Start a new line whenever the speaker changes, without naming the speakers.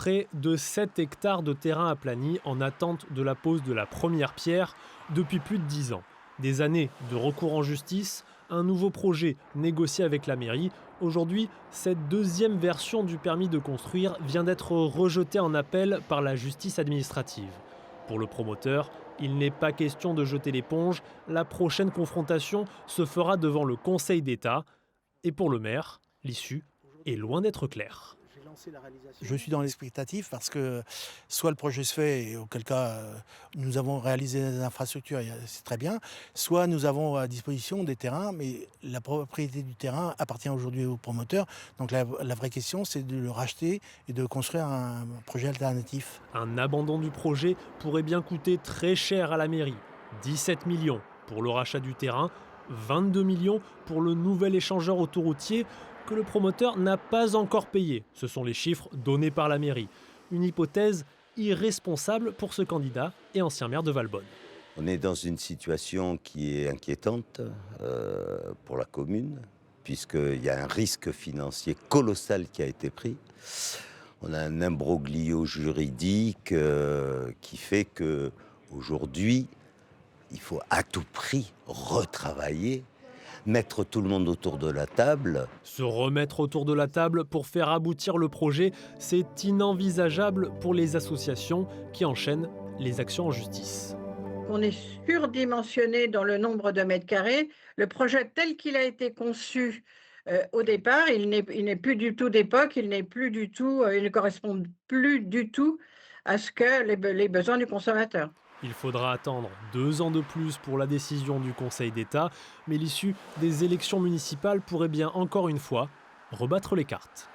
Près de 7 hectares de terrain aplani en attente de la pose de la première pierre depuis plus de 10 ans. Des années de recours en justice, un nouveau projet négocié avec la mairie. Aujourd'hui, cette deuxième version du permis de construire vient d'être rejetée en appel par la justice administrative. Pour le promoteur, il n'est pas question de jeter l'éponge. La prochaine confrontation se fera devant le Conseil d'État. Et pour le maire, l'issue est loin d'être claire.
Je suis dans l'expectative parce que soit le projet se fait, et auquel cas nous avons réalisé des infrastructures, c'est très bien, soit nous avons à disposition des terrains, mais la propriété du terrain appartient aujourd'hui au promoteur. Donc la vraie question, c'est de le racheter et de construire un projet alternatif.
Un abandon du projet pourrait bien coûter très cher à la mairie. 17 millions pour le rachat du terrain, 22 millions pour le nouvel échangeur autoroutier que le promoteur n'a pas encore payé. Ce sont les chiffres donnés par la mairie. Une hypothèse irresponsable pour ce candidat et ancien maire de Valbonne.
On est dans une situation qui est inquiétante pour la commune, puisqu'il y a un risque financier colossal qui a été pris. On a un imbroglio juridique qui fait que aujourd'hui, il faut à tout prix retravailler, mettre tout le monde autour de la table.
Se remettre autour de la table pour faire aboutir le projet, c'est inenvisageable pour les associations qui enchaînent les actions en justice.
On est surdimensionné dans le nombre de mètres carrés. Le projet tel qu'il a été conçu au départ, il n'est plus du tout d'époque, il ne correspond plus du tout à ce que les besoins du consommateur.
Il faudra attendre 2 ans de plus pour la décision du Conseil d'État, mais l'issue des élections municipales pourrait bien encore une fois rebattre les cartes.